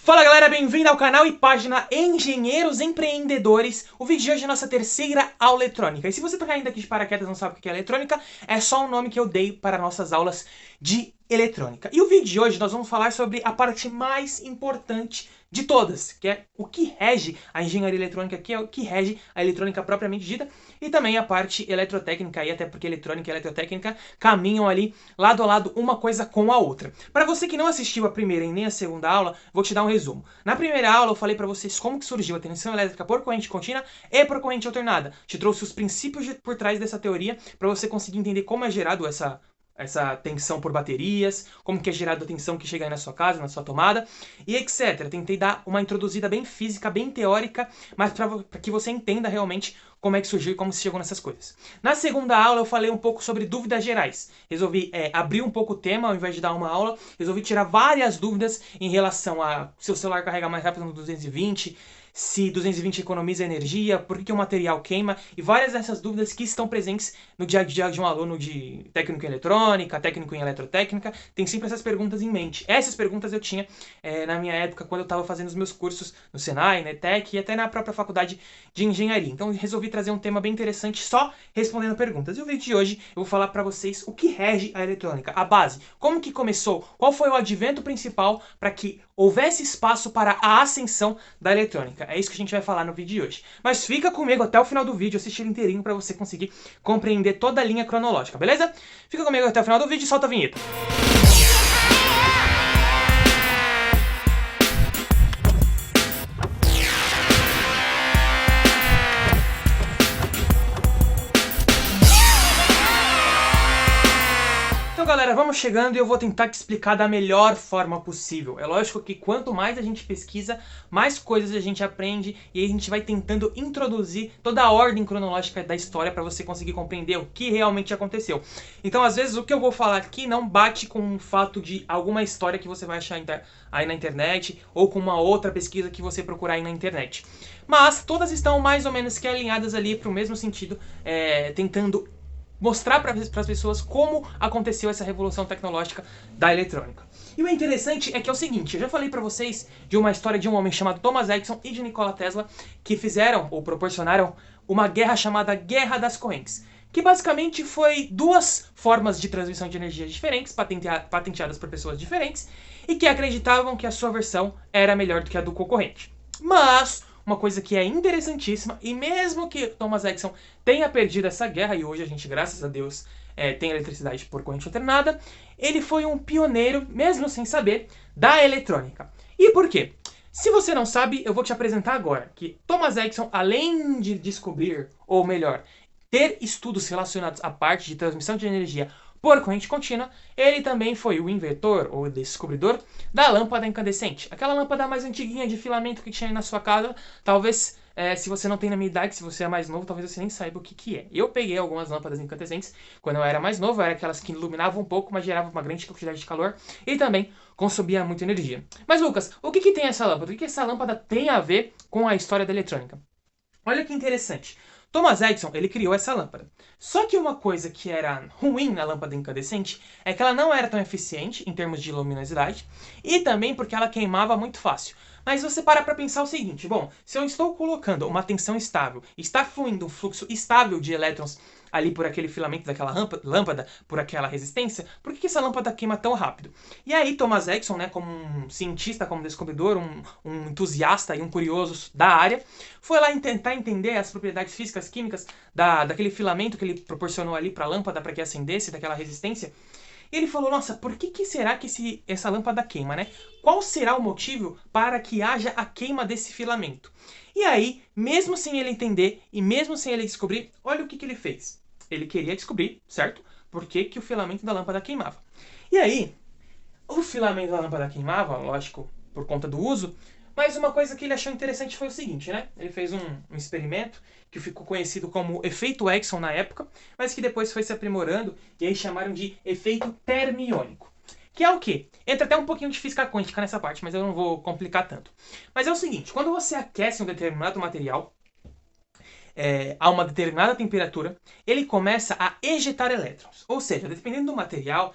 Fala galera, bem-vindo ao canal e página Engenheiros Empreendedores. O vídeo de hoje é a nossa terceira aula eletrônica. E se você tá caindo aqui de paraquedas e não sabe o que é eletrônica, é só um nome que eu dei para nossas aulas de eletrônica. E o vídeo de hoje nós vamos falar sobre a parte mais importante de todas, que é o que rege a engenharia eletrônica, que é o que rege a eletrônica propriamente dita, e também a parte eletrotécnica, e até porque eletrônica e eletrotécnica caminham ali lado a lado uma coisa com a outra. Para você que não assistiu a primeira e nem a segunda aula, vou te dar um resumo. Na primeira aula eu falei para vocês como que surgiu a tensão elétrica por corrente contínua e por corrente alternada. Te trouxe os princípios por trás dessa teoria para você conseguir entender como é gerado essa tensão por baterias, como que é gerada a tensão que chega aí na sua casa, na sua tomada, e etc. Tentei dar uma introduzida bem física, bem teórica, mas para que você entenda realmente como é que surgiu e como se chegou nessas coisas. Na segunda aula eu falei um pouco sobre dúvidas gerais. Resolvi abrir um pouco o tema ao invés de dar uma aula, resolvi tirar várias dúvidas em relação a se o celular carrega mais rápido no 220, se 220 economiza energia, por que o material queima, e várias dessas dúvidas que estão presentes no dia a dia de um aluno de técnico em eletrônica, técnico em eletrotécnica, tem sempre essas perguntas em mente. Essas perguntas eu tinha na minminha época, quando eu estava fazendo os meus cursos no Senai, na ETEC e até na própria faculdade de engenharia. Então resolvi trazer um tema bem interessante só respondendo perguntas. E o vídeo de hoje eu vou falar para vocês o que rege a eletrônica, a base, como que começou, qual foi o advento principal para que houvesse espaço para a ascensão da eletrônica. É isso que a gente vai falar no vídeo de hoje. Mas fica comigo até o final do vídeo, assistir inteirinho para você conseguir compreender toda a linha cronológica, beleza? Fica comigo até o final do vídeo e solta a vinheta. Então galera, vamos chegando e eu vou tentar te explicar da melhor forma possível. É lógico que quanto mais a gente pesquisa, mais coisas a gente aprende e aí a gente vai tentando introduzir toda a ordem cronológica da história para você conseguir compreender o que realmente aconteceu. Então às vezes o que eu vou falar aqui não bate com o fato de alguma história que você vai achar aí na internet ou com uma outra pesquisa que você procurar aí na internet. Mas todas estão mais ou menos que alinhadas ali para o mesmo sentido, tentando mostrar para as pessoas como aconteceu essa revolução tecnológica da eletrônica. E o interessante é que é o seguinte, eu já falei para vocês de uma história de um homem chamado Thomas Edison e de Nikola Tesla que fizeram ou proporcionaram uma guerra chamada Guerra das Correntes, que basicamente foi duas formas de transmissão de energia diferentes, patenteadas por pessoas diferentes, e que acreditavam que a sua versão era melhor do que a do concorrente. Mas uma coisa que é interessantíssima, e mesmo que Thomas Edison tenha perdido essa guerra, e hoje a gente, graças a Deus, tem eletricidade por corrente alternada, ele foi um pioneiro, mesmo sem saber, da eletrônica. E por quê? Se você não sabe, eu vou te apresentar agora que Thomas Edison, além de descobrir, ou melhor, ter estudos relacionados à parte de transmissão de energia por corrente contínua, ele também foi o inventor ou descobridor da lâmpada incandescente. Aquela lâmpada mais antiguinha de filamento que tinha aí na sua casa. Talvez, se você não tem na minha idade, se você é mais novo, talvez você nem saiba o que é. Eu peguei algumas lâmpadas incandescentes quando eu era mais novo, eram aquelas que iluminavam um pouco, mas geravam uma grande quantidade de calor e também consumia muita energia. Mas Lucas, o que tem essa lâmpada? O que essa lâmpada tem a ver com a história da eletrônica? Olha que interessante. Thomas Edison, ele criou essa lâmpada. Só que uma coisa que era ruim na lâmpada incandescente é que ela não era tão eficiente em termos de luminosidade e também porque ela queimava muito fácil. Mas você para pensar o seguinte, bom, se eu estou colocando uma tensão estável, está fluindo um fluxo estável de elétrons ali por aquele filamento daquela lâmpada, por aquela resistência, por que essa lâmpada queima tão rápido? E aí Thomas Edison, né, como um cientista, como descobridor, um entusiasta e um curioso da área, foi lá tentar entender as propriedades físicas, químicas daquele filamento que ele proporcionou ali para a lâmpada para que acendesse, daquela resistência. E ele falou, nossa, por que será que essa lâmpada queima, né? Qual será o motivo para que haja a queima desse filamento? E aí, mesmo sem ele entender e mesmo sem ele descobrir, olha o que ele fez. Ele queria descobrir, certo? Por que o filamento da lâmpada queimava. E aí, o filamento da lâmpada queimava, lógico, por conta do uso, mas uma coisa que ele achou interessante foi o seguinte, né? Ele fez um experimento que ficou conhecido como efeito Edison na época, mas que depois foi se aprimorando e aí chamaram de efeito termiônico. Que é o quê? Entra até um pouquinho de física quântica nessa parte, mas eu não vou complicar tanto. Mas é o seguinte, quando você aquece um determinado material, a uma determinada temperatura, ele começa a ejetar elétrons. Ou seja, dependendo do material,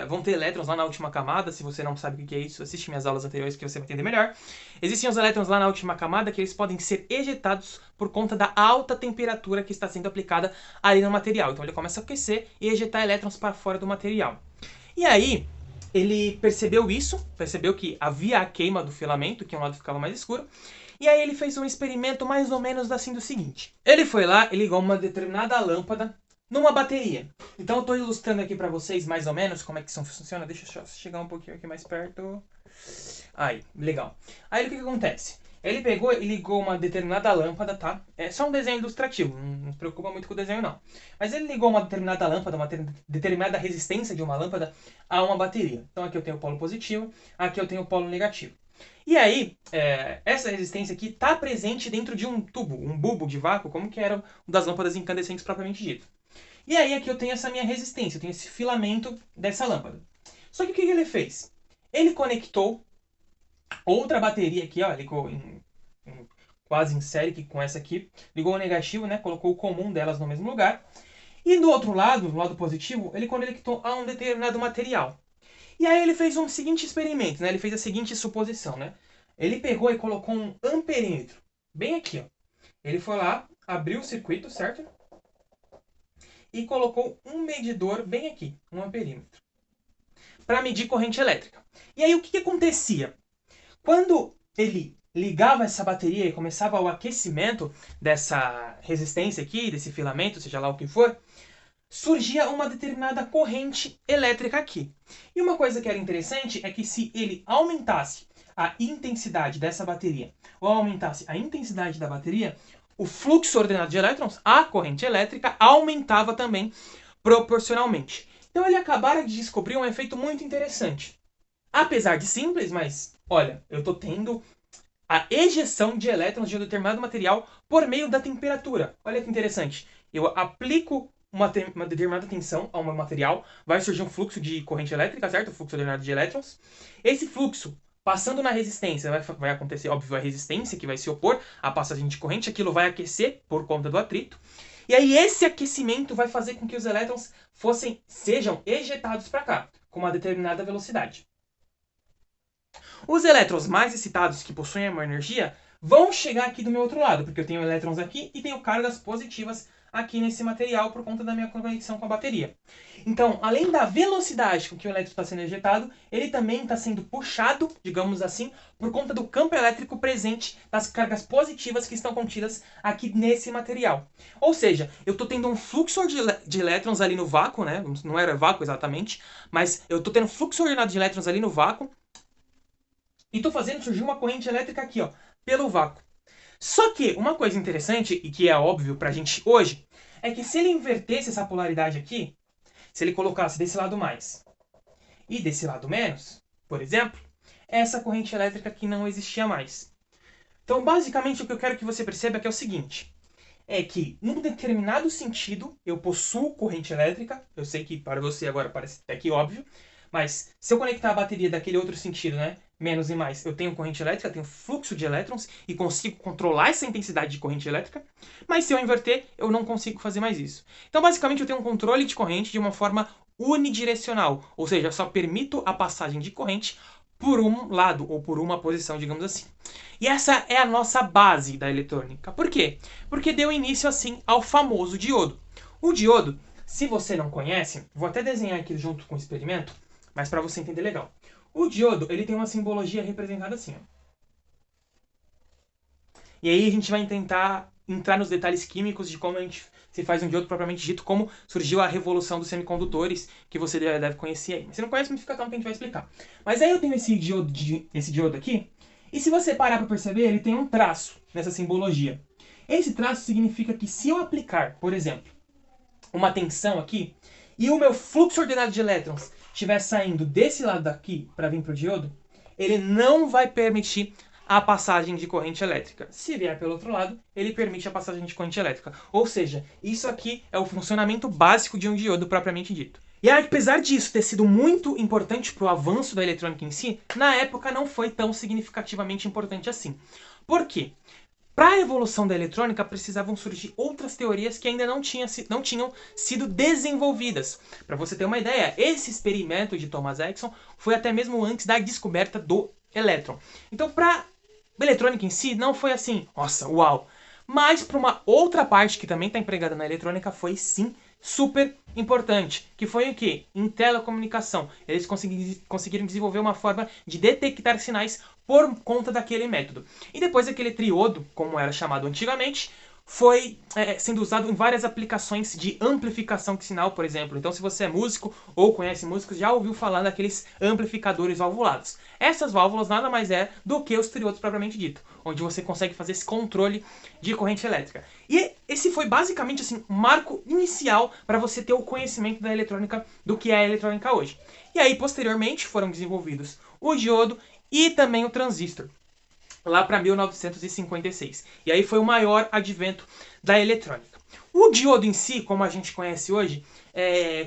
vão ter elétrons lá na última camada. Se você não sabe o que é isso, assiste minhas aulas anteriores que você vai entender melhor. Existem os elétrons lá na última camada que eles podem ser ejetados por conta da alta temperatura que está sendo aplicada ali no material. Então ele começa a aquecer e ejetar elétrons para fora do material. E aí, ele percebeu isso, percebeu que havia a queima do filamento, que um lado ficava mais escuro, e aí ele fez um experimento mais ou menos assim do seguinte. Ele foi lá e ligou uma determinada lâmpada numa bateria. Então eu estou ilustrando aqui para vocês mais ou menos como é que isso funciona. Deixa eu chegar um pouquinho aqui mais perto. Aí, legal. Aí o que acontece? Ele pegou e ligou uma determinada lâmpada, tá? É só um desenho ilustrativo, não se preocupa muito com o desenho não. Mas ele ligou uma determinada lâmpada, uma determinada resistência de uma lâmpada a uma bateria. Então aqui eu tenho o polo positivo, aqui eu tenho o polo negativo. E aí, essa resistência aqui está presente dentro de um tubo, um bulbo de vácuo, como que era o das lâmpadas incandescentes propriamente dito. E aí aqui eu tenho essa minha resistência, eu tenho esse filamento dessa lâmpada. Só que o que ele fez? Ele conectou outra bateria aqui, ó, ligou quase em série com essa aqui, ligou o negativo, né, colocou o comum delas no mesmo lugar. E do outro lado, no lado positivo, ele conectou a um determinado material. E aí ele fez um seguinte experimento, né? Ele fez a seguinte suposição, né? Ele pegou e colocou um amperímetro, bem aqui, ó. Ele foi lá, abriu o circuito, certo? E colocou um medidor bem aqui, um amperímetro, para medir corrente elétrica. E aí o que acontecia? Quando ele ligava essa bateria e começava o aquecimento dessa resistência aqui, desse filamento, seja lá o que for, surgia uma determinada corrente elétrica aqui. E uma coisa que era interessante é que se ele aumentasse a intensidade dessa bateria ou aumentasse a intensidade da bateria, o fluxo ordenado de elétrons, a corrente elétrica, aumentava também proporcionalmente. Então ele acabara de descobrir um efeito muito interessante. Apesar de simples, mas olha, eu estou tendo a ejeção de elétrons de um determinado material por meio da temperatura. Olha que interessante. Eu aplico uma determinada tensão ao meu material, vai surgir um fluxo de corrente elétrica, certo? O fluxo ordenado de elétrons. Esse fluxo, passando na resistência, vai acontecer, óbvio, a resistência que vai se opor à passagem de corrente, aquilo vai aquecer por conta do atrito. E aí esse aquecimento vai fazer com que os elétrons sejam ejetados para cá, com uma determinada velocidade. Os elétrons mais excitados, que possuem uma energia, vão chegar aqui do meu outro lado, porque eu tenho elétrons aqui e tenho cargas positivas aqui nesse material por conta da minha conexão com a bateria. Então, além da velocidade com que o elétron está sendo ejetado, ele também está sendo puxado, digamos assim, por conta do campo elétrico presente das cargas positivas que estão contidas aqui nesse material. Ou seja, eu estou tendo um fluxo de elétrons ali no vácuo, né? Não era vácuo exatamente, mas eu estou tendo fluxo ordenado de elétrons ali no vácuo, e estou fazendo surgir uma corrente elétrica aqui, ó, pelo vácuo. Só que uma coisa interessante, e que é óbvio pra gente hoje, é que se ele invertesse essa polaridade aqui, se ele colocasse desse lado mais e desse lado menos, por exemplo, essa corrente elétrica aqui não existia mais. Então, basicamente, o que eu quero que você perceba é que é o seguinte, é que, num determinado sentido, eu possuo corrente elétrica, eu sei que para você agora parece até que óbvio, mas se eu conectar a bateria daquele outro sentido, né, menos e mais, eu tenho corrente elétrica, tenho fluxo de elétrons e consigo controlar essa intensidade de corrente elétrica, mas se eu inverter, eu não consigo fazer mais isso. Então, basicamente, eu tenho um controle de corrente de uma forma unidirecional, ou seja, eu só permito a passagem de corrente por um lado, ou por uma posição, digamos assim. E essa é a nossa base da eletrônica. Por quê? Porque deu início, assim, ao famoso diodo. O diodo, se você não conhece, vou até desenhar aqui junto com o experimento, mas para você entender legal. O diodo, ele tem uma simbologia representada assim, ó. E aí a gente vai tentar entrar nos detalhes químicos de como a gente se faz um diodo propriamente dito, como surgiu a revolução dos semicondutores, que você deve conhecer aí. Mas se não conhece, não fica calmo que a gente vai explicar. Mas aí eu tenho esse diodo aqui, e se você parar para perceber, ele tem um traço nessa simbologia. Esse traço significa que se eu aplicar, por exemplo, uma tensão aqui, e o meu fluxo ordenado de elétrons estiver saindo desse lado daqui para vir para o diodo, ele não vai permitir a passagem de corrente elétrica. Se vier pelo outro lado, ele permite a passagem de corrente elétrica. Ou seja, isso aqui é o funcionamento básico de um diodo propriamente dito. E apesar disso ter sido muito importante para o avanço da eletrônica em si, na época não foi tão significativamente importante assim. Por quê? Para a evolução da eletrônica, precisavam surgir outras teorias que ainda não tinham sido desenvolvidas. Para você ter uma ideia, esse experimento de Thomas Edison foi até mesmo antes da descoberta do elétron. Então, para a eletrônica em si, não foi assim, nossa, uau. Mas para uma outra parte que também está empregada na eletrônica, foi sim super importante, que foi o quê? Em telecomunicação. Eles conseguiram desenvolver uma forma de detectar sinais por conta daquele método. E depois aquele triodo, como era chamado antigamente, foi sendo usado em várias aplicações de amplificação de sinal, por exemplo. Então, se você é músico ou conhece músicos, já ouviu falar daqueles amplificadores valvulados. Essas válvulas nada mais é do que os triodos propriamente dito, onde você consegue fazer esse controle de corrente elétrica. E esse foi basicamente assim, um marco inicial para você ter o conhecimento da eletrônica, do que é a eletrônica hoje. E aí, posteriormente, foram desenvolvidos o diodo e também o transistor, lá para 1956. E aí foi o maior advento da eletrônica. O diodo em si, como a gente conhece hoje,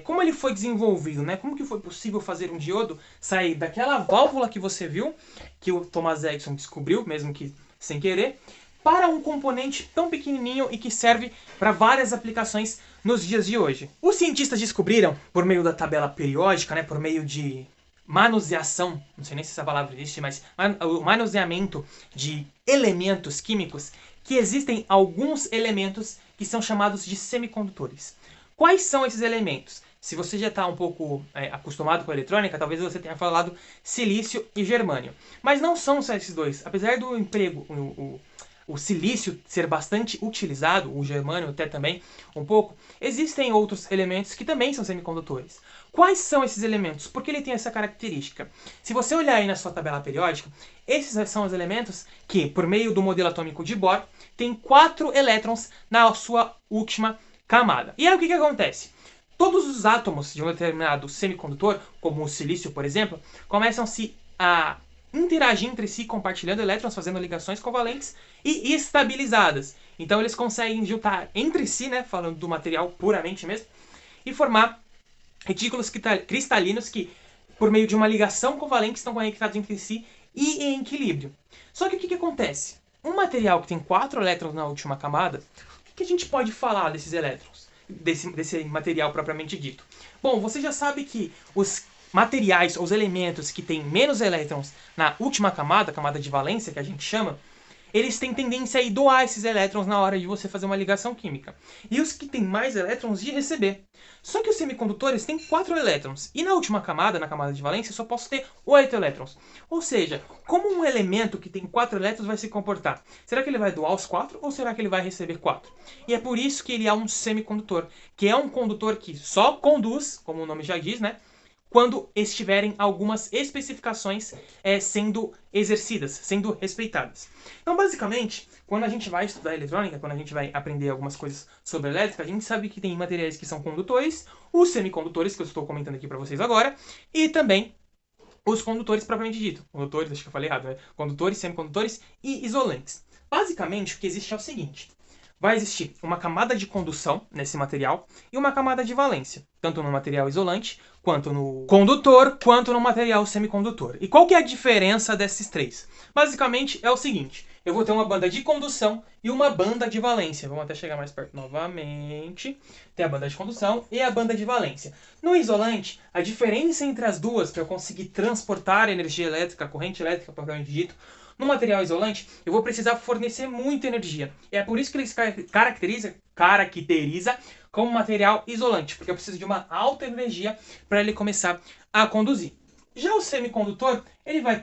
como ele foi desenvolvido, né? Como que foi possível fazer um diodo sair daquela válvula que você viu, que o Thomas Edison descobriu, mesmo que sem querer, para um componente tão pequenininho e que serve para várias aplicações nos dias de hoje. Os cientistas descobriram, por meio da tabela periódica, né, por meio de manuseação, não sei nem se essa palavra existe, mas o manuseamento de elementos químicos, que existem alguns elementos que são chamados de semicondutores. Quais são esses elementos? Se você já está um pouco acostumado com a eletrônica, talvez você tenha falado silício e germânio. Mas não são só esses dois. Apesar do emprego, o silício ser bastante utilizado, o germânio até também um pouco, existem outros elementos que também são semicondutores. Quais são esses elementos? Por que ele tem essa característica? Se você olhar aí na sua tabela periódica, esses são os elementos que, por meio do modelo atômico de Bohr, tem 4 elétrons na sua última camada. E aí o que acontece? Todos os átomos de um determinado semicondutor, como o silício, por exemplo, começam-se a interagir entre si, compartilhando elétrons, fazendo ligações covalentes e estabilizadas. Então eles conseguem juntar entre si, né, falando do material puramente mesmo, e formar retículos cristalinos que, por meio de uma ligação covalente, estão conectados entre si e em equilíbrio. Só que o que acontece? Um material que tem 4 elétrons na última camada, o que a gente pode falar desses elétrons? Desse material propriamente dito? Bom, você já sabe que os materiais, os elementos que têm menos elétrons na última camada, a camada de valência que a gente chama, eles têm tendência a doar esses elétrons na hora de você fazer uma ligação química. E os que têm mais elétrons de receber. Só que os semicondutores têm 4 elétrons. E na última camada, na camada de valência, eu só posso ter 8 elétrons. Ou seja, como um elemento que tem 4 elétrons vai se comportar? Será que ele vai doar os 4 ou será que ele vai receber 4? E é por isso que ele é um semicondutor, que é um condutor que só conduz, como o nome já diz, né? Quando estiverem algumas especificações sendo exercidas, sendo respeitadas. Então, basicamente, quando a gente vai estudar eletrônica, quando a gente vai aprender algumas coisas sobre elétrica, a gente sabe que tem materiais que são condutores, os semicondutores, que eu estou comentando aqui para vocês agora, e também os condutores propriamente dito. Condutores, acho que eu falei errado, né? Condutores, semicondutores e isolantes. Basicamente, o que existe é o seguinte: vai existir uma camada de condução nesse material e uma camada de valência, tanto no material isolante, quanto no condutor, quanto no material semicondutor. E qual que é a diferença desses três? Basicamente é o seguinte: eu vou ter uma banda de condução e uma banda de valência. Vamos até chegar mais perto novamente. Tem a banda de condução e a banda de valência. No isolante, a diferença entre as duas, para eu conseguir transportar energia elétrica, corrente elétrica, propriamente dito, no material isolante, eu vou precisar fornecer muita energia. E é por isso que ele se caracteriza como material isolante, porque eu preciso de uma alta energia para ele começar a conduzir. Já o semicondutor, ele vai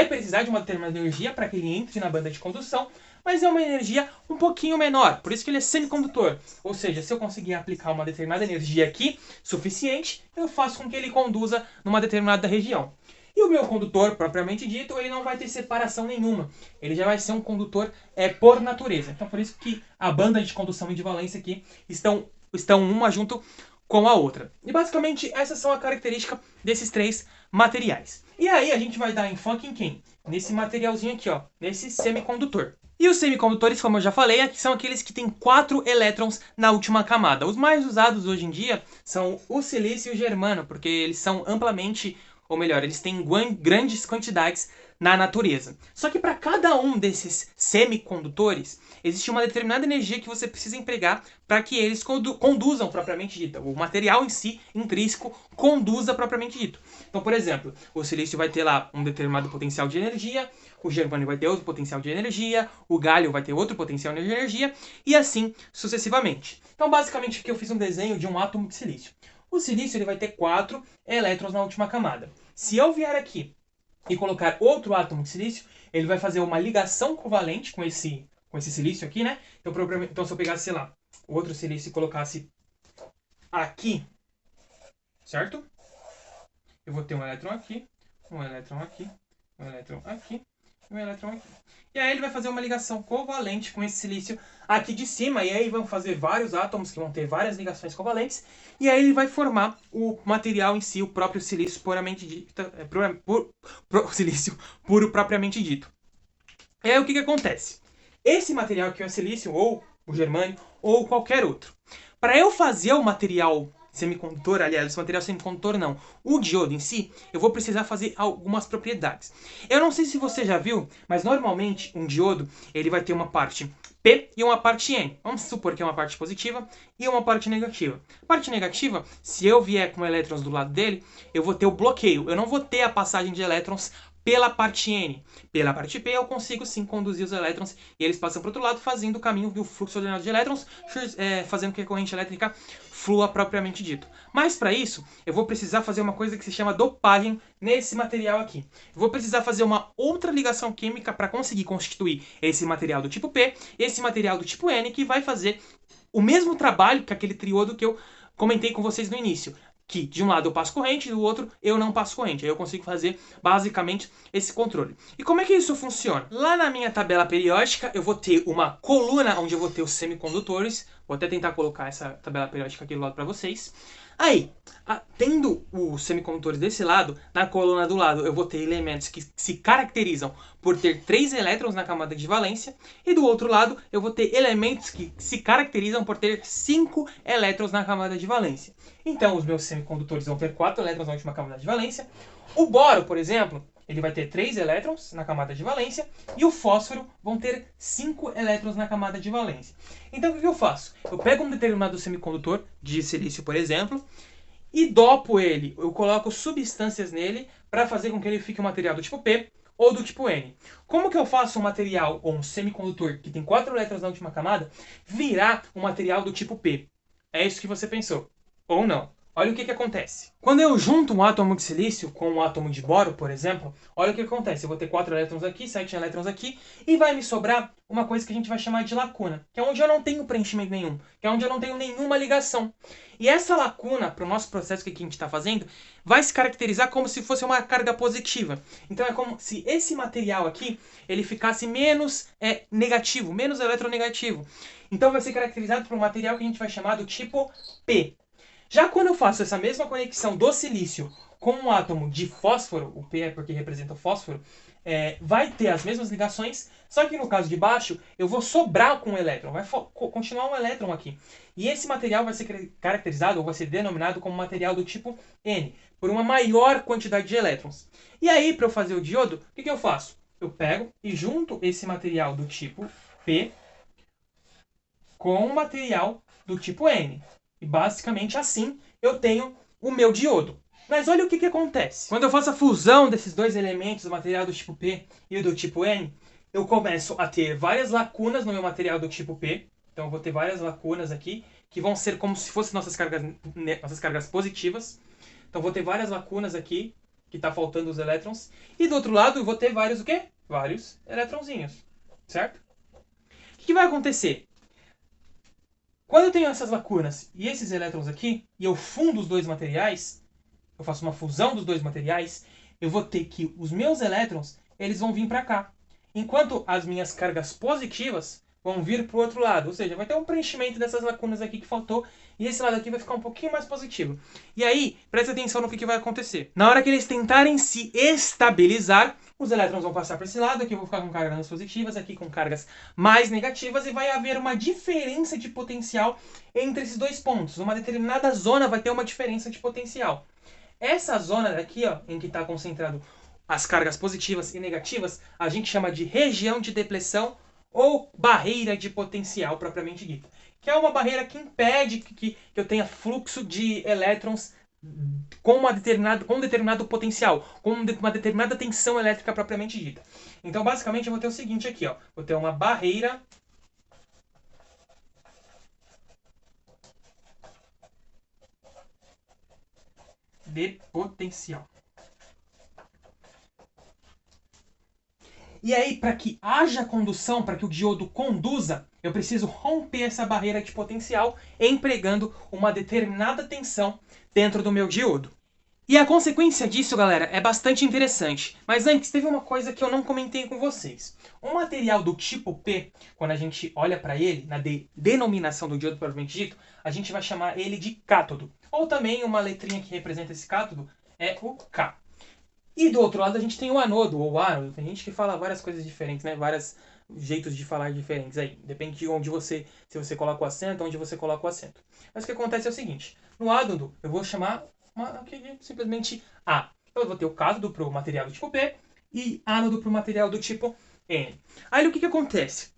precisar de uma determinada energia para que ele entre na banda de condução, mas é uma energia um pouquinho menor, por isso que ele é semicondutor. Ou seja, se eu conseguir aplicar uma determinada energia aqui, suficiente, eu faço com que ele conduza numa determinada região. E o meu condutor, propriamente dito, ele não vai ter separação nenhuma. Ele já vai ser um condutor por natureza. Então, por isso que a banda de condução e de valência aqui estão uma junto com a outra. E, basicamente, essas são as características desses três materiais. E aí, a gente vai dar enfoque em quem? Nesse materialzinho aqui, ó, nesse semicondutor. E os semicondutores, como eu já falei, são aqueles que têm 4 elétrons na última camada. Os mais usados hoje em dia são o silício e o germano, porque eles são amplamente... Ou melhor, eles têm grandes quantidades na natureza. Só que para cada um desses semicondutores, existe uma determinada energia que você precisa empregar para que eles conduzam propriamente dita. O material em si, intrínseco, conduza propriamente dito. Então, por exemplo, o silício vai ter lá um determinado potencial de energia, o germânio vai ter outro potencial de energia, o galho vai ter outro potencial de energia, e assim sucessivamente. Então, basicamente, aqui eu fiz um desenho de um átomo de silício. O silício ele vai ter 4 elétrons na última camada. Se eu vier aqui e colocar outro átomo de silício, ele vai fazer uma ligação covalente com esse silício aqui, né? Então, se eu pegasse, sei lá, o outro silício e colocasse aqui, certo? Eu vou ter um elétron aqui, um elétron aqui, um elétron aqui, um elétron aqui. E aí ele vai fazer uma ligação covalente com esse silício aqui de cima, e aí vão fazer vários átomos que vão ter várias ligações covalentes, e aí ele vai formar o material em si, o próprio silício puramente dito, silício puro propriamente dito. E aí o que acontece? Esse material aqui é o silício, ou o germânio, ou qualquer outro. Para eu fazer o material semicondutor, aliás, esse material semicondutor não, o diodo em si, eu vou precisar fazer algumas propriedades. Eu não sei se você já viu, mas normalmente um diodo, ele vai ter uma parte P e uma parte N. Vamos supor que é uma parte positiva e uma parte negativa. A parte negativa, se eu vier com elétrons do lado dele, eu vou ter o bloqueio. Eu não vou ter a passagem de elétrons pela parte N. Pela parte P, eu consigo sim conduzir os elétrons e eles passam para o outro lado, fazendo o caminho do fluxo ordenado de elétrons, fazendo com que a corrente elétrica flua propriamente dito. Mas para isso, eu vou precisar fazer uma coisa que se chama dopagem nesse material aqui. Eu vou precisar fazer uma outra ligação química para conseguir constituir esse material do tipo P e esse material do tipo N, que vai fazer o mesmo trabalho que aquele triodo que eu comentei com vocês no início. Que de um lado eu passo corrente, do outro eu não passo corrente. Aí eu consigo fazer basicamente esse controle. E como é que isso funciona? Lá na minha tabela periódica eu vou ter uma coluna onde eu vou ter os semicondutores. Vou até tentar colocar essa tabela periódica aqui do lado para vocês. Aí, tendo os semicondutores desse lado, na coluna do lado eu vou ter elementos que se caracterizam por ter 3 elétrons na camada de valência, e do outro lado eu vou ter elementos que se caracterizam por ter 5 elétrons na camada de valência. Então os meus semicondutores vão ter 4 elétrons na última camada de valência. O boro, por exemplo, ele vai ter 3 elétrons na camada de valência, e o fósforo vão ter 5 elétrons na camada de valência. Então o que eu faço? Eu pego um determinado semicondutor, de silício por exemplo, e dopo ele. Eu coloco substâncias nele para fazer com que ele fique um material do tipo P ou do tipo N. Como que eu faço um material ou um semicondutor que tem 4 elétrons na última camada virar um material do tipo P? É isso que você pensou. Ou não. Olha o que acontece. Quando eu junto um átomo de silício com um átomo de boro, por exemplo, olha o que acontece. Eu vou ter 4 elétrons aqui, 7 elétrons aqui, e vai me sobrar uma coisa que a gente vai chamar de lacuna, que é onde eu não tenho preenchimento nenhum, que é onde eu não tenho nenhuma ligação. E essa lacuna, para o nosso processo que a gente está fazendo, vai se caracterizar como se fosse uma carga positiva. Então é como se esse material aqui, ele ficasse menos negativo, menos eletronegativo. Então vai ser caracterizado por um material que a gente vai chamar do tipo P. Já quando eu faço essa mesma conexão do silício com um átomo de fósforo, o P é porque representa o fósforo, vai ter as mesmas ligações, só que no caso de baixo, eu vou sobrar com um elétron, vai continuar um elétron aqui. E esse material vai ser caracterizado, ou vai ser denominado como material do tipo N, por uma maior quantidade de elétrons. E aí, para eu fazer o diodo, o que eu faço? Eu pego e junto esse material do tipo P com o material do tipo N. E basicamente assim eu tenho o meu diodo. Mas olha o que acontece. Quando eu faço a fusão desses dois elementos, o material do tipo P e o do tipo N, eu começo a ter várias lacunas no meu material do tipo P. Então eu vou ter várias lacunas aqui, que vão ser como se fossem nossas cargas positivas. Então eu vou ter várias lacunas aqui, que está faltando os elétrons. E do outro lado eu vou ter vários o quê? Vários eletronzinhos. Certo? O que vai acontecer? Quando eu tenho essas lacunas e esses elétrons aqui, e eu fundo os dois materiais, eu faço uma fusão dos dois materiais, eu vou ter que os meus elétrons, eles vão vir para cá. Enquanto as minhas cargas positivas vão vir para o outro lado. Ou seja, vai ter um preenchimento dessas lacunas aqui que faltou, e esse lado aqui vai ficar um pouquinho mais positivo. E aí, presta atenção no que vai acontecer. Na hora que eles tentarem se estabilizar, os elétrons vão passar para esse lado, aqui eu vou ficar com cargas positivas, aqui com cargas mais negativas, e vai haver uma diferença de potencial entre esses dois pontos. Uma determinada zona vai ter uma diferença de potencial. Essa zona daqui, ó, em que está concentrado as cargas positivas e negativas, a gente chama de região de depressão ou barreira de potencial propriamente dita, que é uma barreira que impede que eu tenha fluxo de elétrons com um determinado potencial, com uma determinada tensão elétrica propriamente dita. Então, basicamente, eu vou ter o seguinte aqui, ó, vou ter uma barreira de potencial. E aí, para que haja condução, para que o diodo conduza, eu preciso romper essa barreira de potencial empregando uma determinada tensão dentro do meu diodo. E a consequência disso, galera, é bastante interessante. Mas antes, teve uma coisa que eu não comentei com vocês. Um material do tipo P, quando a gente olha para ele, na denominação do diodo propriamente dito, a gente vai chamar ele de cátodo. Ou também uma letrinha que representa esse cátodo é o K. E do outro lado a gente tem o anodo, ou ánodo. Tem gente que fala várias coisas diferentes, né? Vários jeitos de falar diferentes aí. Depende de onde se você coloca o acento, onde você coloca o acento. Mas o que acontece é o seguinte. No ánodo, eu vou chamar aqui de simplesmente A. Então eu vou ter o cátodo para o material do tipo P e ánodo para o material do tipo N. Aí o que acontece?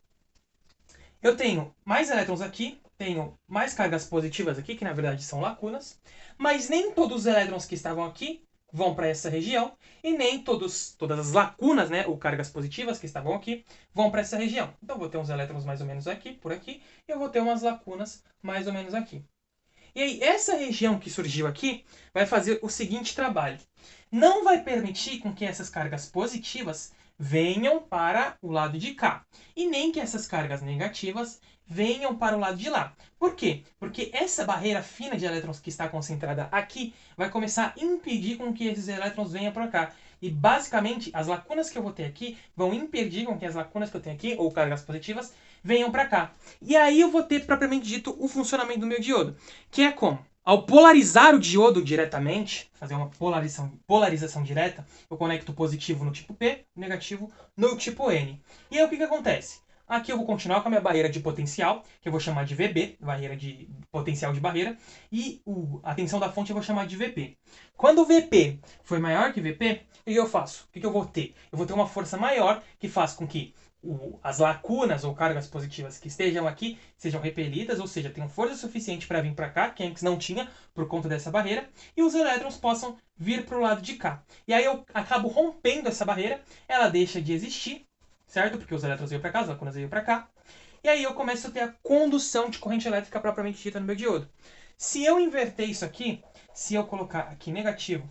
Eu tenho mais elétrons aqui, tenho mais cargas positivas aqui, que na verdade são lacunas, mas nem todos os elétrons que estavam aqui vão para essa região, e nem todas as lacunas, né, ou cargas positivas que estavam aqui, vão para essa região. Então eu vou ter uns elétrons mais ou menos aqui, por aqui, e eu vou ter umas lacunas mais ou menos aqui. E aí, essa região que surgiu aqui vai fazer o seguinte trabalho. Não vai permitir com que essas cargas positivas venham para o lado de cá. E nem que essas cargas negativas venham para o lado de lá. Por quê? Porque essa barreira fina de elétrons que está concentrada aqui vai começar a impedir com que esses elétrons venham para cá. E basicamente, as lacunas que eu vou ter aqui vão impedir com que as lacunas que eu tenho aqui, ou cargas positivas, venham para cá. E aí eu vou ter, propriamente dito, o funcionamento do meu diodo. Que é como? Ao polarizar o diodo diretamente, fazer uma polarização direta, eu conecto o positivo no tipo P, o negativo no tipo N. E aí o que acontece? Aqui eu vou continuar com a minha barreira de potencial, que eu vou chamar de VB, barreira de potencial de barreira, e a tensão da fonte eu vou chamar de VP. Quando o VP for maior que VP, o que eu faço? O que eu vou ter? Eu vou ter uma força maior que faz com que as lacunas ou cargas positivas que estejam aqui sejam repelidas, ou seja, tenham força suficiente para vir para cá, que antes não tinha por conta dessa barreira, e os elétrons possam vir para o lado de cá. E aí eu acabo rompendo essa barreira, ela deixa de existir, certo? Porque os elétrons iam para cá, as lacunas iam para cá. E aí eu começo a ter a condução de corrente elétrica propriamente dita no meu diodo. Se eu inverter isso aqui, se eu colocar aqui negativo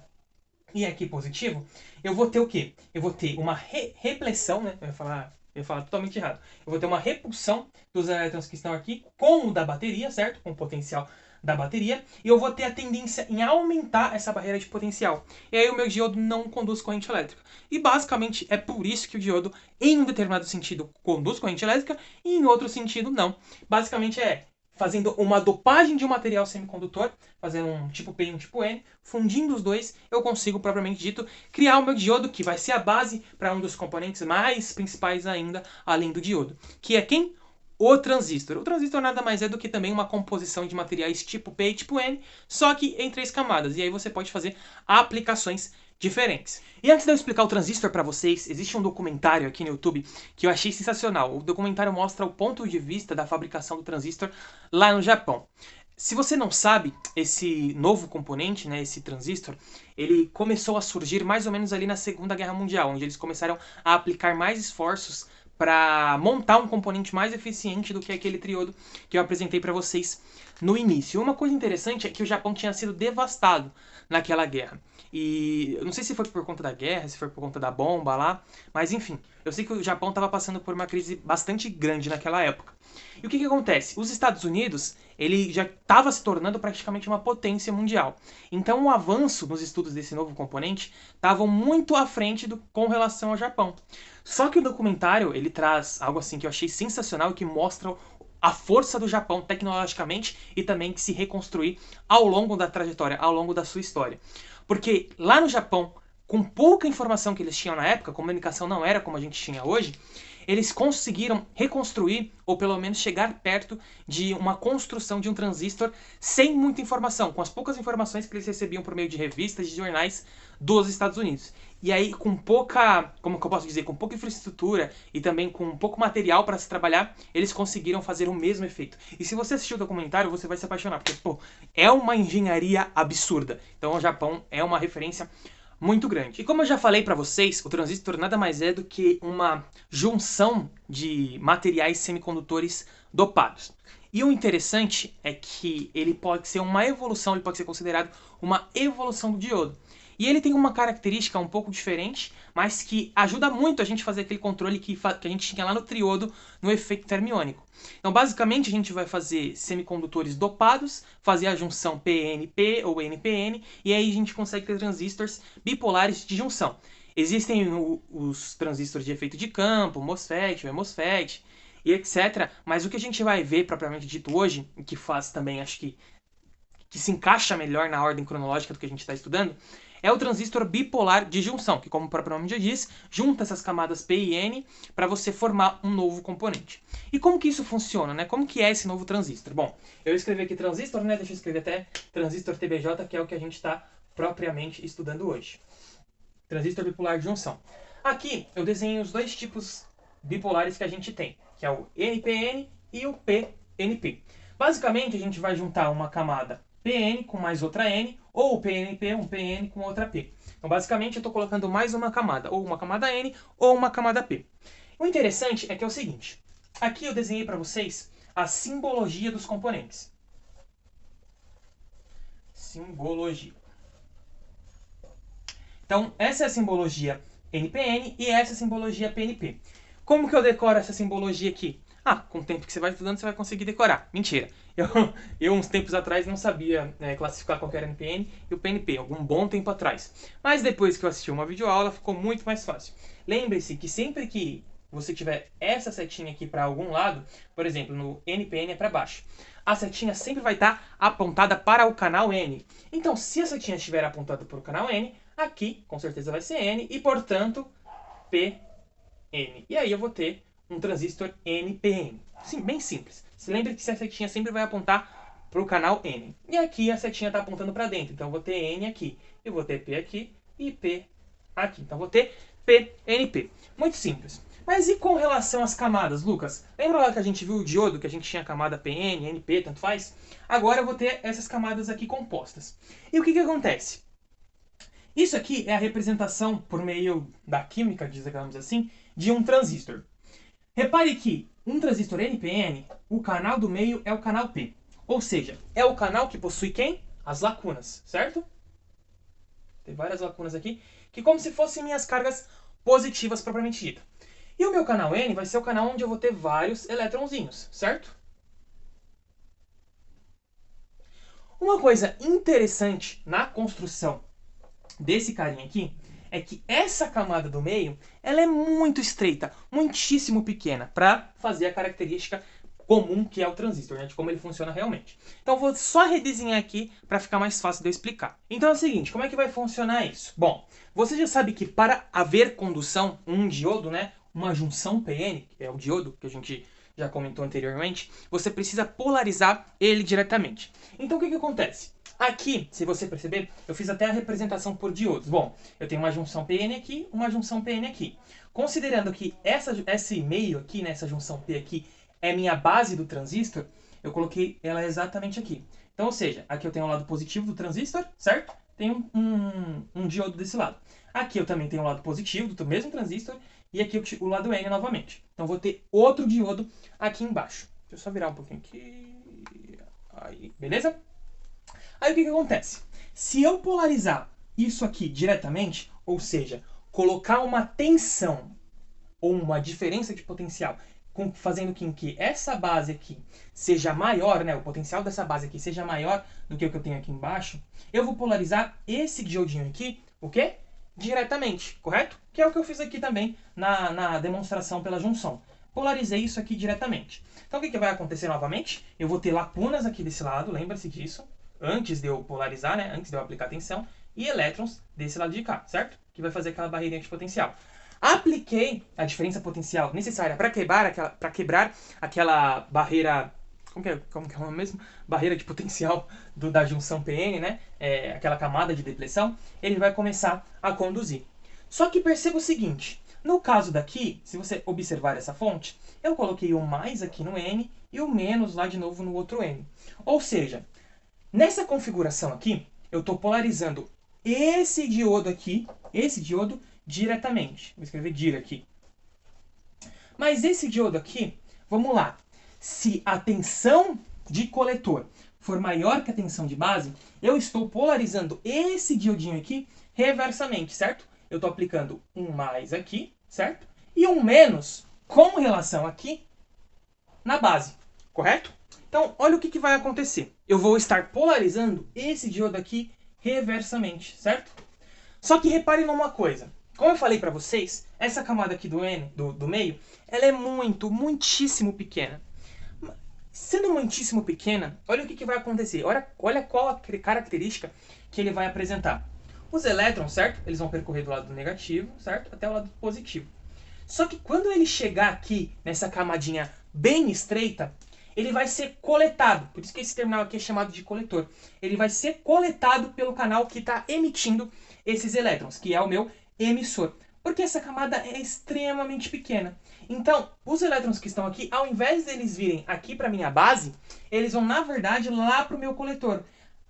e aqui positivo, eu vou ter o quê? Eu vou ter uma repressão, né? Eu ia falar totalmente errado. Eu vou ter uma repulsão dos elétrons que estão aqui com o da bateria, certo? Com o potencial da bateria. E eu vou ter a tendência em aumentar essa barreira de potencial. E aí o meu diodo não conduz corrente elétrica. E basicamente é por isso que o diodo, em um determinado sentido, conduz corrente elétrica e em outro sentido não. Basicamente é fazendo uma dopagem de um material semicondutor, fazendo um tipo P e um tipo N, fundindo os dois, eu consigo, propriamente dito, criar o meu diodo, que vai ser a base para um dos componentes mais principais ainda, além do diodo. Que é quem? O transistor. O transistor nada mais é do que também uma composição de materiais tipo P e tipo N, só que em 3 camadas. E aí você pode fazer aplicações diferentes. E antes de eu explicar o transistor para vocês, existe um documentário aqui no YouTube que eu achei sensacional. O documentário mostra o ponto de vista da fabricação do transistor lá no Japão. Se você não sabe, esse novo componente, né, esse transistor, ele começou a surgir mais ou menos ali na Segunda Guerra Mundial, onde eles começaram a aplicar mais esforços para montar um componente mais eficiente do que aquele triodo que eu apresentei para vocês no início. Uma coisa interessante é que o Japão tinha sido devastado naquela guerra. E eu não sei se foi por conta da guerra, se foi por conta da bomba lá, mas enfim, eu sei que o Japão estava passando por uma crise bastante grande naquela época. E o que acontece? Os Estados Unidos, ele já estava se tornando praticamente uma potência mundial. Então o avanço nos estudos desse novo componente estava muito à frente com relação ao Japão. Só que o documentário, ele traz algo assim que eu achei sensacional e que mostra a força do Japão tecnologicamente e também que se reconstruir ao longo da trajetória, ao longo da sua história. Porque lá no Japão, com pouca informação que eles tinham na época, a comunicação não era como a gente tinha hoje, eles conseguiram reconstruir, ou pelo menos chegar perto de uma construção de um transistor sem muita informação, com as poucas informações que eles recebiam por meio de revistas e jornais dos Estados Unidos. E aí, com pouca, como que eu posso dizer, com pouca infraestrutura e também com pouco material para se trabalhar, eles conseguiram fazer o mesmo efeito. E se você assistir o documentário, você vai se apaixonar, porque, pô, é uma engenharia absurda. Então, o Japão é uma referência muito grande. E como eu já falei para vocês, o transistor nada mais é do que uma junção de materiais semicondutores dopados. E o interessante é que ele pode ser uma evolução, ele pode ser considerado uma evolução do diodo. E ele tem uma característica um pouco diferente, mas que ajuda muito a gente a fazer aquele controle que a gente tinha lá no triodo, no efeito termiônico. Então, basicamente, a gente vai fazer semicondutores dopados, fazer a junção PNP ou NPN, e aí a gente consegue ter transistores bipolares de junção. Existem os transistores de efeito de campo, MOSFET, MOSFET e etc. Mas o que a gente vai ver, propriamente dito hoje, que faz também, acho que se encaixa melhor na ordem cronológica do que a gente está estudando, é o transistor bipolar de junção, que como o próprio nome já diz, junta essas camadas P e N para você formar um novo componente. E como que isso funciona, né? Como que é esse novo transistor? Bom, eu escrevi aqui transistor, né? Deixa eu escrever até transistor TBJ, que é o que a gente está propriamente estudando hoje. Transistor bipolar de junção. Aqui eu desenhei os dois tipos bipolares que a gente tem, que é o NPN e o PNP. Basicamente, a gente vai juntar uma camada PN com mais outra N, ou o PNP, um PN com outra P. Então, basicamente, eu estou colocando mais uma camada, ou uma camada N, ou uma camada P. O interessante é que é o seguinte, aqui eu desenhei para vocês a simbologia dos componentes. Simbologia. Então, essa é a simbologia NPN e essa é a simbologia PNP. Como que eu decoro essa simbologia aqui? Ah, com o tempo que você vai estudando, você vai conseguir decorar. Mentira. Eu uns tempos atrás, não sabia classificar qual era o NPN e o PNP, algum bom tempo atrás. Mas depois que eu assisti uma videoaula, ficou muito mais fácil. Lembre-se que sempre que você tiver essa setinha aqui para algum lado, por exemplo, no NPN é para baixo, a setinha sempre vai estar apontada para o canal N. Então, se a setinha estiver apontada para o canal N, aqui com certeza vai ser N e, portanto, PN. E aí eu vou ter um transistor NPN. Sim, bem simples. Se lembra que a setinha sempre vai apontar para o canal N. E aqui a setinha está apontando para dentro. Então eu vou ter N aqui, eu vou ter P aqui e P aqui. Então eu vou ter PNP. Muito simples. Mas e com relação às camadas, Lucas? Lembra lá que a gente viu o diodo, que a gente tinha a camada PN, NP, tanto faz? Agora eu vou ter essas camadas aqui compostas. E o que acontece? Isso aqui é a representação, por meio da química, digamos assim, de um transistor. Repare que um transistor NPN, o canal do meio é o canal P. Ou seja, é o canal que possui quem? As lacunas, certo? Tem várias lacunas aqui, que como se fossem minhas cargas positivas propriamente dita. E o meu canal N vai ser o canal onde eu vou ter vários elétronzinhos, certo? Uma coisa interessante na construção desse carinha aqui é que essa camada do meio ela é muito estreita, muitíssimo pequena, para fazer a característica comum que é o transistor, né, de como ele funciona realmente. Então eu vou só redesenhar aqui para ficar mais fácil de eu explicar. Então é o seguinte, como é que vai funcionar isso? Bom, você já sabe que para haver condução, um diodo, né, uma junção PN, que é o diodo que a gente já comentou anteriormente, você precisa polarizar ele diretamente. Então o que acontece? Aqui, se você perceber, eu fiz até a representação por diodos. Bom, eu tenho uma junção PN aqui, uma junção PN aqui. Considerando que esse meio aqui, né, essa junção P aqui, é minha base do transistor, eu coloquei ela exatamente aqui. Então, ou seja, aqui eu tenho o lado positivo do transistor, certo? Tem um diodo desse lado. Aqui eu também tenho o lado positivo do mesmo transistor e aqui o lado N novamente. Então, vou ter outro diodo aqui embaixo. Deixa eu só virar um pouquinho aqui. Aí, beleza? Aí o que acontece? Se eu polarizar isso aqui diretamente, ou seja, colocar uma tensão ou uma diferença de potencial, fazendo com que essa base aqui seja maior, né, o potencial dessa base aqui seja maior do que o que eu tenho aqui embaixo, eu vou polarizar esse diodinho aqui, o quê? Diretamente, correto? Que é o que eu fiz aqui também na demonstração pela junção. Polarizei isso aqui diretamente. Então o que vai acontecer novamente? Eu vou ter lacunas aqui desse lado, lembra-se disso, antes de eu polarizar, né, antes de eu aplicar tensão, e elétrons desse lado de cá, certo? Que vai fazer aquela barreirinha de potencial. Apliquei a diferença potencial necessária para quebrar aquela barreira. Como que é o nome mesmo? Barreira de potencial da junção PN, né? Aquela camada de depressão. Ele vai começar a conduzir. Só que perceba o seguinte. No caso daqui, se você observar essa fonte, eu coloquei o mais aqui no N e o menos lá de novo no outro N. Ou seja, nessa configuração aqui, eu estou polarizando esse diodo aqui, diretamente. Vou escrever dir aqui. Mas esse diodo aqui, vamos lá. Se a tensão de coletor for maior que a tensão de base, eu estou polarizando esse diodinho aqui reversamente, certo? Eu estou aplicando um mais aqui, certo? E um menos com relação aqui na base, correto? Então, olha o que vai acontecer. Eu vou estar polarizando esse diodo aqui reversamente, certo? Só que reparem numa coisa. Como eu falei para vocês, essa camada aqui do N, do meio, ela é muitíssimo pequena. Sendo muitíssimo pequena, olha o que vai acontecer. Olha qual a característica que ele vai apresentar. Os elétrons, certo? Eles vão percorrer do lado negativo, certo? Até o lado positivo. Só que quando ele chegar aqui, nessa camadinha bem estreita, ele vai ser coletado. Por isso que esse terminal aqui é chamado de coletor. Ele vai ser coletado pelo canal que está emitindo esses elétrons, que é o meu emissor. Porque essa camada é extremamente pequena. Então, os elétrons que estão aqui, ao invés deles virem aqui para a minha base, eles vão, na verdade, lá para o meu coletor.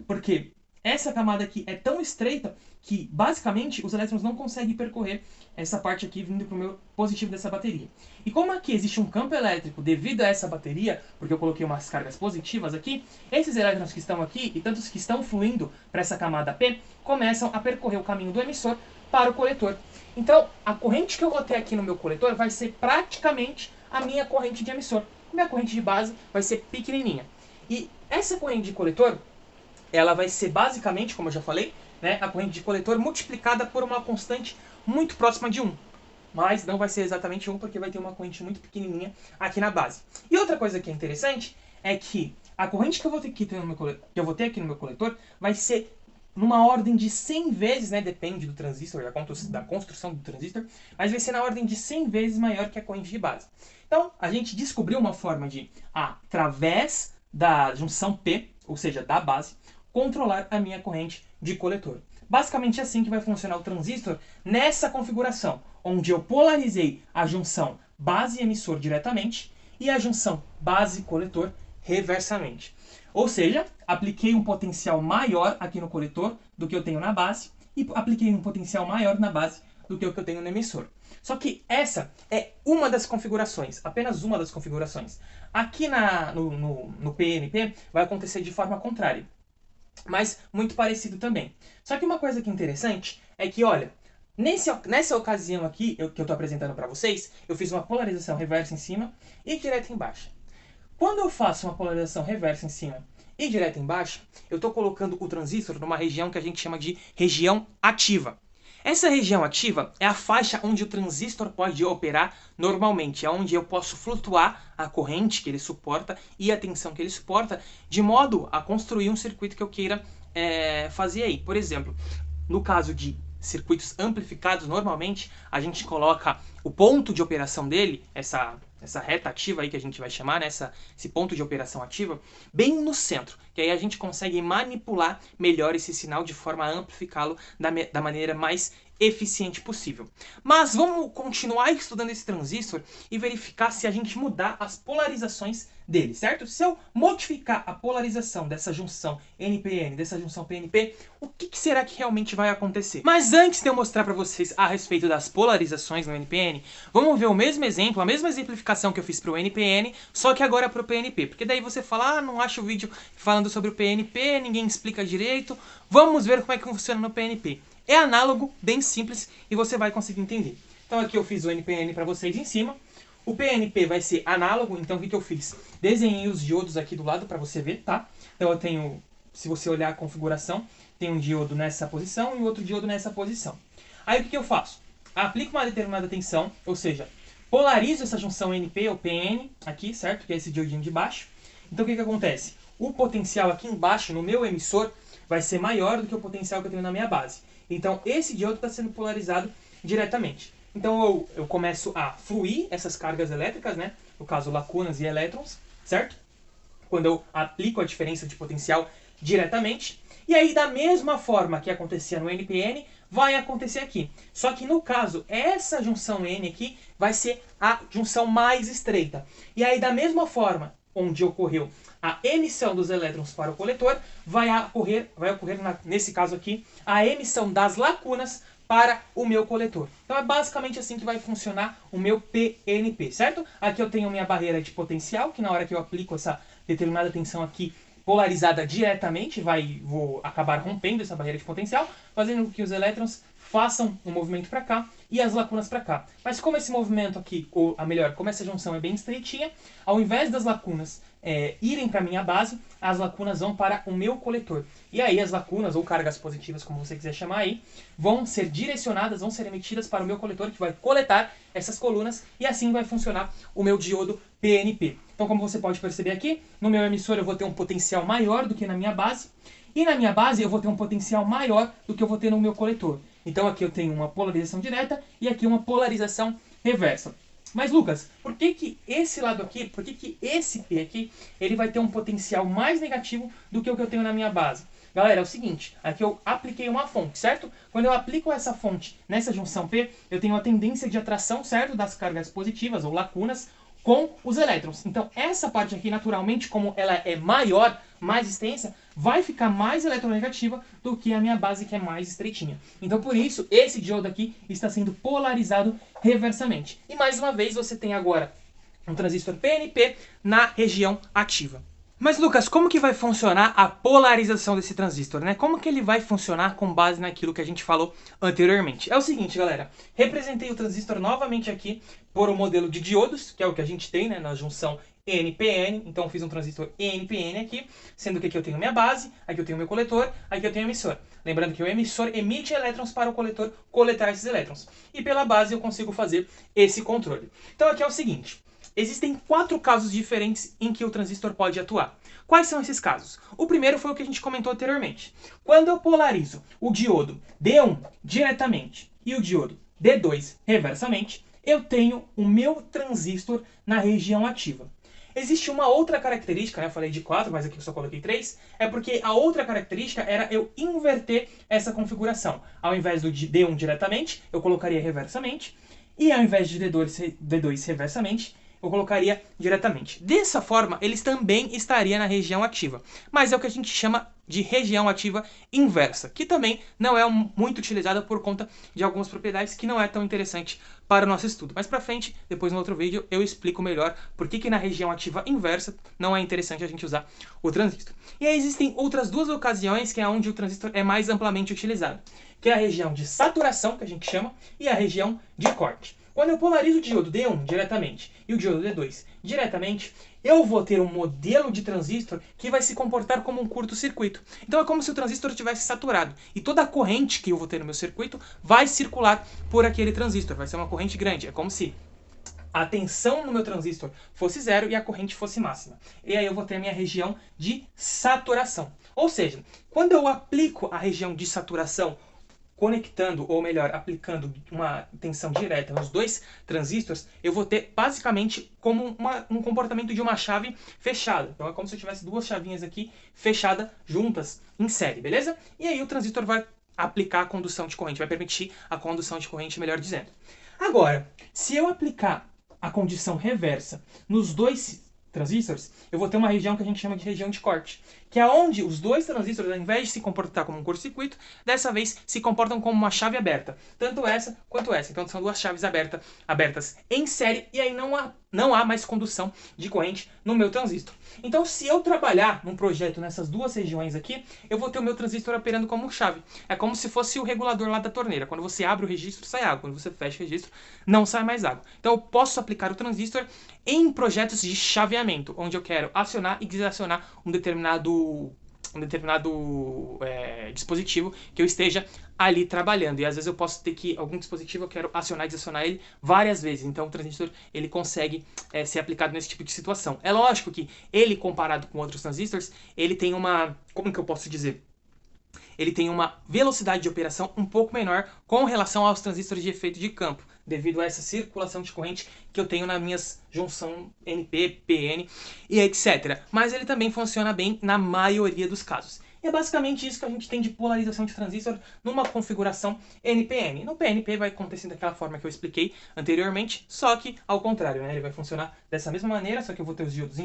Porque essa camada aqui é tão estreita que, basicamente, os elétrons não conseguem percorrer essa parte aqui vindo para o meu positivo dessa bateria. E como aqui existe um campo elétrico devido a essa bateria, porque eu coloquei umas cargas positivas aqui, esses elétrons que estão aqui e tantos que estão fluindo para essa camada P, começam a percorrer o caminho do emissor para o coletor. Então, a corrente que eu vou ter aqui no meu coletor vai ser praticamente a minha corrente de emissor. A minha corrente de base vai ser pequenininha. E essa corrente de coletor, ela vai ser basicamente, como eu já falei, né, a corrente de coletor multiplicada por uma constante muito próxima de 1. Mas não vai ser exatamente 1, porque vai ter uma corrente muito pequenininha aqui na base. E outra coisa que é interessante é que a corrente que eu vou ter aqui no meu coletor vai ser numa ordem de 100 vezes, né, depende do transistor, da construção do transistor, mas vai ser na ordem de 100 vezes maior que a corrente de base. Então, a gente descobriu uma forma de, através da junção P, ou seja, da base, controlar a minha corrente de coletor. Basicamente é assim que vai funcionar o transistor nessa configuração, onde eu polarizei a junção base-emissor diretamente e a junção base-coletor reversamente. Ou seja, apliquei um potencial maior aqui no coletor do que eu tenho na base e apliquei um potencial maior na base do que o que eu tenho no emissor. Só que essa é uma das configurações, apenas uma das configurações. Aqui no PNP vai acontecer de forma contrária, mas muito parecido também. Só que uma coisa que é interessante é que, olha, nessa ocasião aqui que eu estou apresentando para vocês, eu fiz uma polarização reversa em cima e direta embaixo. Quando eu faço uma polarização reversa em cima e direta embaixo, eu estou colocando o transistor numa região que a gente chama de região ativa. Essa região ativa é a faixa onde o transistor pode operar normalmente, é onde eu posso flutuar a corrente que ele suporta e a tensão que ele suporta, de modo a construir um circuito que eu queira fazer aí. Por exemplo, no caso de circuitos amplificados, normalmente a gente coloca o ponto de operação dele, essa reta ativa aí que a gente vai chamar, né? Esse ponto de operação ativa, bem no centro, que aí a gente consegue manipular melhor esse sinal de forma a amplificá-lo da maneira mais eficiente possível. Mas vamos continuar estudando esse transistor e verificar se a gente mudar as polarizações dele, certo? Se eu modificar a polarização dessa junção NPN, dessa junção PNP, o que será que realmente vai acontecer? Mas antes de eu mostrar para vocês a respeito das polarizações no NPN, vamos ver o mesmo exemplo, a mesma exemplificação que eu fiz para o NPN, só que agora para o PNP. Porque daí você fala, não acho o vídeo falando sobre o PNP, ninguém explica direito. Vamos ver como é que funciona no PNP. É análogo, bem simples, e você vai conseguir entender. Então aqui eu fiz o NPN para vocês em cima. O PNP vai ser análogo, então o que eu fiz? Desenhei os diodos aqui do lado para você ver, tá? Então eu tenho, se você olhar a configuração, tem um diodo nessa posição e outro diodo nessa posição. Aí o que eu faço? Aplico uma determinada tensão, ou seja, polarizo essa junção NP ou PN aqui, certo? Que é esse diodinho de baixo. Então o que acontece? O potencial aqui embaixo, no meu emissor, vai ser maior do que o potencial que eu tenho na minha base. Então esse diodo está sendo polarizado diretamente. Então eu começo a fluir essas cargas elétricas, né? No caso, lacunas e elétrons, certo? Quando eu aplico a diferença de potencial diretamente. E aí, da mesma forma que acontecia no NPN, vai acontecer aqui. Só que no caso, essa junção N aqui vai ser a junção mais estreita. E aí, da mesma forma onde ocorreu a emissão dos elétrons para o coletor, vai ocorrer nesse caso aqui, a emissão das lacunas para o meu coletor. Então é basicamente assim que vai funcionar o meu PNP, certo? Aqui eu tenho minha barreira de potencial, que na hora que eu aplico essa determinada tensão aqui polarizada diretamente, vou acabar rompendo essa barreira de potencial, fazendo com que os elétrons façam um movimento para cá e as lacunas para cá. Mas como esse movimento aqui, ou a melhor, como essa junção é bem estreitinha, ao invés das lacunas irem para a minha base, as lacunas vão para o meu coletor. E aí as lacunas, ou cargas positivas, como você quiser chamar aí, vão ser direcionadas, vão ser emitidas para o meu coletor, que vai coletar essas colunas, e assim vai funcionar o meu diodo PNP. Então, como você pode perceber aqui, no meu emissor eu vou ter um potencial maior do que na minha base, e na minha base eu vou ter um potencial maior do que eu vou ter no meu coletor. Então aqui eu tenho uma polarização direta e aqui uma polarização reversa. Mas Lucas, por que esse lado aqui, por que esse P aqui, ele vai ter um potencial mais negativo do que o que eu tenho na minha base? Galera, é o seguinte, aqui eu apliquei uma fonte, certo? Quando eu aplico essa fonte nessa junção P, eu tenho a tendência de atração, certo? Das cargas positivas ou lacunas com os elétrons. Então essa parte aqui, naturalmente, como ela é maior, mais extensa, vai ficar mais eletronegativa do que a minha base, que é mais estreitinha. Então por isso, esse diodo aqui está sendo polarizado reversamente. E mais uma vez, você tem agora um transistor PNP na região ativa. Mas Lucas, como que vai funcionar a polarização desse transistor, né? Como que ele vai funcionar com base naquilo que a gente falou anteriormente? É o seguinte, galera, representei o transistor novamente aqui por um modelo de diodos, que é o que a gente tem, né, na junção NPN, então eu fiz um transistor NPN aqui, sendo que aqui eu tenho minha base, aqui eu tenho meu coletor, aqui eu tenho o emissor. Lembrando que o emissor emite elétrons para o coletor coletar esses elétrons. E pela base eu consigo fazer esse controle. Então aqui é o seguinte, existem 4 casos diferentes em que o transistor pode atuar. Quais são esses casos? O primeiro foi o que a gente comentou anteriormente. Quando eu polarizo o diodo D1 diretamente e o diodo D2 reversamente, eu tenho o meu transistor na região ativa. Existe uma outra característica, né? Eu falei de 4, mas aqui eu só coloquei 3. É porque a outra característica era eu inverter essa configuração. Ao invés do D1 diretamente, eu colocaria reversamente. E ao invés de D2 reversamente, eu colocaria diretamente. Dessa forma, eles também estariam na região ativa. Mas é o que a gente chama de região ativa inversa, que também não é muito utilizada por conta de algumas propriedades que não é tão interessante para o nosso estudo. Mas para frente, depois no outro vídeo, eu explico melhor por que na região ativa inversa não é interessante a gente usar o transistor. E aí existem outras 2 ocasiões que é onde o transistor é mais amplamente utilizado, que é a região de saturação, que a gente chama, e a região de corte. Quando eu polarizo o diodo D1 diretamente e o diodo D2 diretamente, eu vou ter um modelo de transistor que vai se comportar como um curto-circuito. Então é como se o transistor estivesse saturado e toda a corrente que eu vou ter no meu circuito vai circular por aquele transistor, vai ser uma corrente grande. É como se a tensão no meu transistor fosse 0 e a corrente fosse máxima. E aí eu vou ter a minha região de saturação. Ou seja, quando eu aplico a região de saturação conectando, ou melhor, aplicando uma tensão direta nos 2 transistores, eu vou ter basicamente como um comportamento de uma chave fechada. Então é como se eu tivesse 2 chavinhas aqui fechadas juntas em série, beleza? E aí o transistor vai aplicar a condução de corrente, vai permitir a condução de corrente, melhor dizendo. Agora, se eu aplicar a condição reversa nos 2 transistores, eu vou ter uma região que a gente chama de região de corte, que é onde os 2 transistores, ao invés de se comportar como um curto-circuito, dessa vez se comportam como uma chave aberta, tanto essa quanto essa. Então são 2 chaves abertas em série, e aí não há mais condução de corrente no meu transistor. Então, se eu trabalhar num projeto nessas 2 regiões aqui, eu vou ter o meu transistor operando como chave. É como se fosse o regulador lá da torneira. Quando você abre o registro, sai água. Quando você fecha o registro, não sai mais água. Então, eu posso aplicar o transistor em projetos de chaveamento, onde eu quero acionar e desacionar um determinado dispositivo que eu esteja ali trabalhando. E às vezes eu posso ter que, algum dispositivo eu quero acionar e desacionar ele várias vezes. Então o transistor ele consegue ser aplicado nesse tipo de situação. É lógico que ele, comparado com outros transistores, ele tem uma, como que eu posso dizer? ele tem uma velocidade de operação um pouco menor com relação aos transistores de efeito de campo, devido a essa circulação de corrente que eu tenho nas minhas junção NP, PN e etc. Mas ele também funciona bem na maioria dos casos. E é basicamente isso que a gente tem de polarização de transistor numa configuração NPN. No PNP vai acontecer daquela forma que eu expliquei anteriormente, só que ao contrário, né? Ele vai funcionar dessa mesma maneira, só que eu vou ter os diodos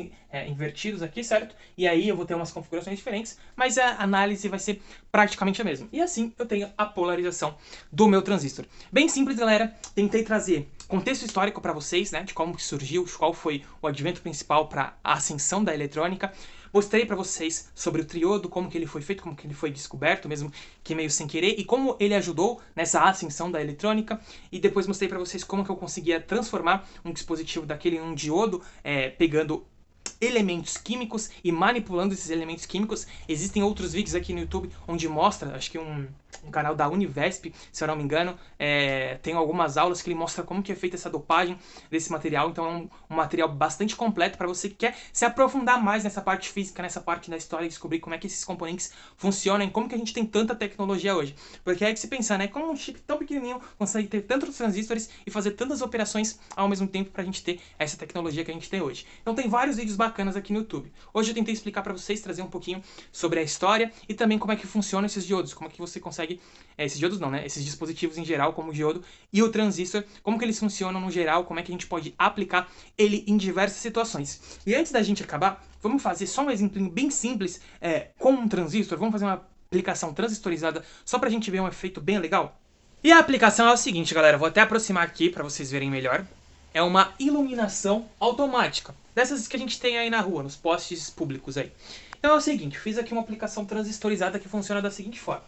invertidos aqui, certo? E aí eu vou ter umas configurações diferentes, mas a análise vai ser praticamente a mesma. E assim eu tenho a polarização do meu transistor. Bem simples, galera. Tentei trazer contexto histórico para vocês, né? De como que surgiu, qual foi o advento principal para a ascensão da eletrônica. Mostrei para vocês sobre o triodo, como que ele foi feito, como que ele foi descoberto, mesmo que meio sem querer, e como ele ajudou nessa ascensão da eletrônica. E depois mostrei para vocês como que eu conseguia transformar um dispositivo daquele em um diodo, pegando elementos químicos e manipulando esses elementos químicos. Existem outros vídeos aqui no YouTube onde mostra, acho que um canal da Univesp, se eu não me engano, tem algumas aulas que ele mostra como que é feita essa dopagem desse material. Então é um material bastante completo para você que quer se aprofundar mais nessa parte física, nessa parte da história, e descobrir como é que esses componentes funcionam e como que a gente tem tanta tecnologia hoje. Porque é que se pensar, né, como um chip tão pequenininho consegue ter tantos transistores e fazer tantas operações ao mesmo tempo para a gente ter essa tecnologia que a gente tem hoje. Então tem vários vídeos bacanas aqui no YouTube. Hoje eu tentei explicar para vocês, trazer um pouquinho sobre a história e também como é que funcionam esses diodos, como é que você consegue, esses diodos não, né, esses dispositivos em geral, como o diodo e o transistor, como que eles funcionam no geral, como é que a gente pode aplicar ele em diversas situações. E antes da gente acabar, vamos fazer só um exemplo bem simples com um transistor, vamos fazer uma aplicação transistorizada só pra gente ver um efeito bem legal. E a aplicação é o seguinte, galera, vou até aproximar aqui para vocês verem melhor. É uma iluminação automática, dessas que a gente tem aí na rua, nos postes públicos aí. Então é o seguinte, fiz aqui uma aplicação transistorizada que funciona da seguinte forma.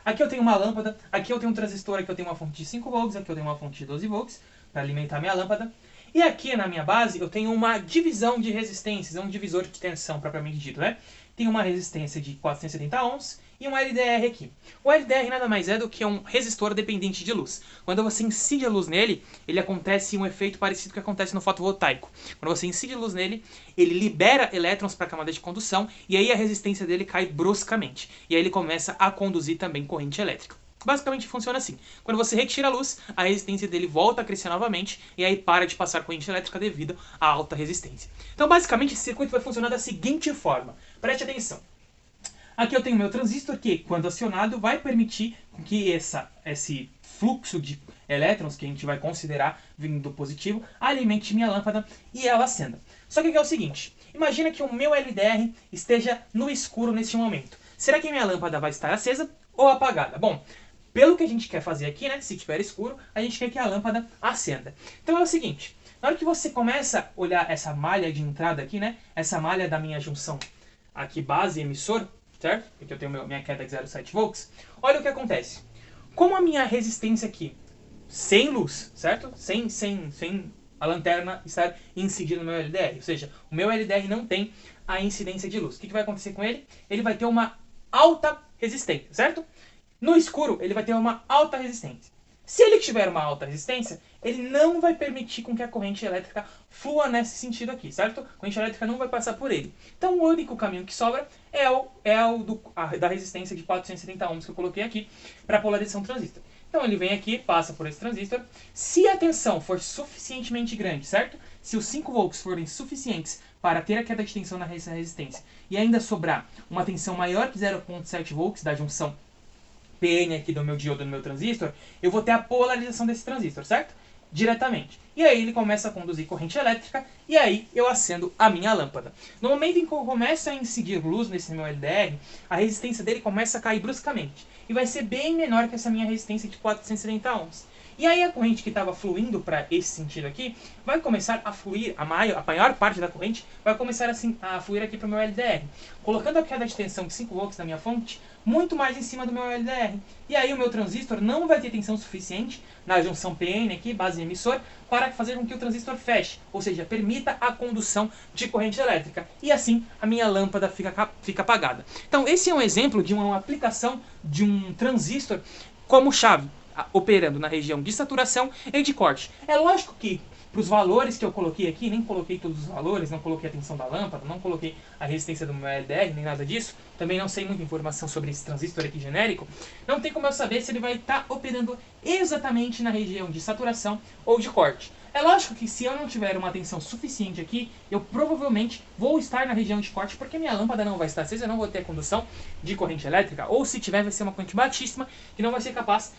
Aqui eu tenho uma lâmpada, aqui eu tenho um transistor, aqui eu tenho uma fonte de 5 volts, aqui eu tenho uma fonte de 12 volts para alimentar minha lâmpada. E aqui na minha base eu tenho uma divisão de resistências, um divisor de tensão propriamente dito, né? Tem uma resistência de 470 ohms e um LDR aqui. O LDR nada mais é do que um resistor dependente de luz. Quando você incide a luz nele, ele acontece um efeito parecido com o que acontece no fotovoltaico. Quando você incide a luz nele, ele libera elétrons para a camada de condução e aí a resistência dele cai bruscamente. E aí ele começa a conduzir também corrente elétrica. Basicamente funciona assim. Quando você retira a luz, a resistência dele volta a crescer novamente e aí para de passar corrente elétrica devido à alta resistência. Então basicamente esse circuito vai funcionar da seguinte forma. Preste atenção. Aqui eu tenho meu transistor que, quando acionado, vai permitir que esse fluxo de elétrons, que a gente vai considerar vindo do positivo, alimente minha lâmpada e ela acenda. Só que aqui é o seguinte, imagina que o meu LDR esteja no escuro neste momento. Será que minha lâmpada vai estar acesa ou apagada? Bom, pelo que a gente quer fazer aqui, né, se tiver escuro, a gente quer que a lâmpada acenda. Então é o seguinte, na hora que você começa a olhar essa malha de entrada aqui, né, essa malha da minha junção aqui base emissor, certo? Porque eu tenho minha queda de 0,7 volts. Olha o que acontece. Como a minha resistência aqui, sem luz, certo? Sem a lanterna estar incidida no meu LDR. Ou seja, o meu LDR não tem a incidência de luz. O que vai acontecer com ele? Ele vai ter uma alta resistência, certo? No escuro, ele vai ter uma alta resistência. Se ele tiver uma alta resistência, ele não vai permitir com que a corrente elétrica flua nesse sentido aqui, certo? A corrente elétrica não vai passar por ele. Então o único caminho que sobra é o da resistência de 470 ohms que eu coloquei aqui para a polarização transistor. Então ele vem aqui, passa por esse transistor. Se a tensão for suficientemente grande, certo? Se os 5 volts forem suficientes para ter a queda de tensão na resistência e ainda sobrar uma tensão maior que 0,7 volts da junção PN aqui do meu diodo no meu transistor, eu vou ter a polarização desse transistor, certo? Diretamente. E aí ele começa a conduzir corrente elétrica e aí eu acendo a minha lâmpada. No momento em que eu começo a incidir luz nesse meu LDR, a resistência dele começa a cair bruscamente. E vai ser bem menor que essa minha resistência de 470 ohms. E aí a corrente que estava fluindo para esse sentido aqui, vai começar a fluir, a maior parte da corrente vai começar assim, a fluir aqui para o meu LDR. Colocando a queda de tensão de 5 volts na minha fonte, muito mais em cima do meu LDR. E aí o meu transistor não vai ter tensão suficiente na junção PN aqui, base emissor, para fazer com que o transistor feche, ou seja, permita a condução de corrente elétrica. E assim a minha lâmpada fica apagada. Então esse é um exemplo de uma aplicação de um transistor como chave, operando na região de saturação e de corte. É lógico que para os valores que eu coloquei aqui, nem coloquei todos os valores, não coloquei a tensão da lâmpada, não coloquei a resistência do meu LDR, nem nada disso, também não sei muita informação sobre esse transistor aqui genérico, não tem como eu saber se ele vai estar operando exatamente na região de saturação ou de corte. É lógico que se eu não tiver uma tensão suficiente aqui, eu provavelmente vou estar na região de corte, porque minha lâmpada não vai estar acesa, eu não vou ter condução de corrente elétrica, ou se tiver vai ser uma corrente baixíssima, que não vai ser capaz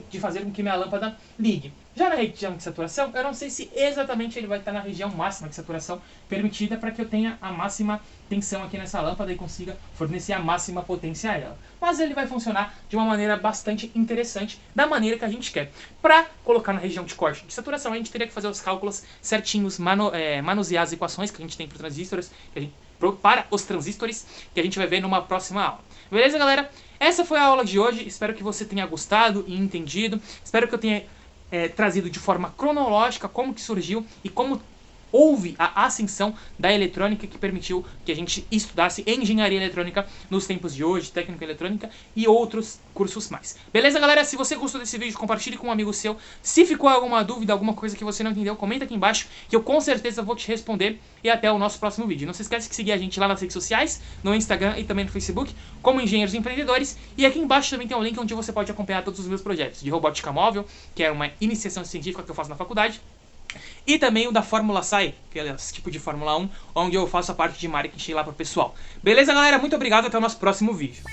de fazer com que minha lâmpada ligue. Já na região de saturação, eu não sei se exatamente ele vai estar na região máxima de saturação permitida para que eu tenha a máxima tensão aqui nessa lâmpada e consiga fornecer a máxima potência a ela. Mas ele vai funcionar de uma maneira bastante interessante, da maneira que a gente quer. Para colocar na região de corte de saturação, a gente teria que fazer os cálculos certinhos, manusear as equações que a gente tem para os transistores, que a gente vai ver numa próxima aula. Beleza, galera? Essa foi a aula de hoje, espero que você tenha gostado e entendido, espero que eu tenha trazido de forma cronológica como que surgiu e como houve a ascensão da eletrônica que permitiu que a gente estudasse engenharia eletrônica nos tempos de hoje, técnica eletrônica e outros cursos mais. Beleza, galera? Se você gostou desse vídeo, compartilhe com um amigo seu. Se ficou alguma dúvida, alguma coisa que você não entendeu, comenta aqui embaixo que eu com certeza vou te responder. E até o nosso próximo vídeo. Não se esquece de seguir a gente lá nas redes sociais, no Instagram e também no Facebook, como Engenheiros Empreendedores. E aqui embaixo também tem um link onde você pode acompanhar todos os meus projetos de robótica móvel, que é uma iniciação científica que eu faço na faculdade, e também o da Fórmula SAI, que é esse tipo de Fórmula 1, onde eu faço a parte de marketing lá pro pessoal. Beleza, galera? Muito obrigado, até o nosso próximo vídeo.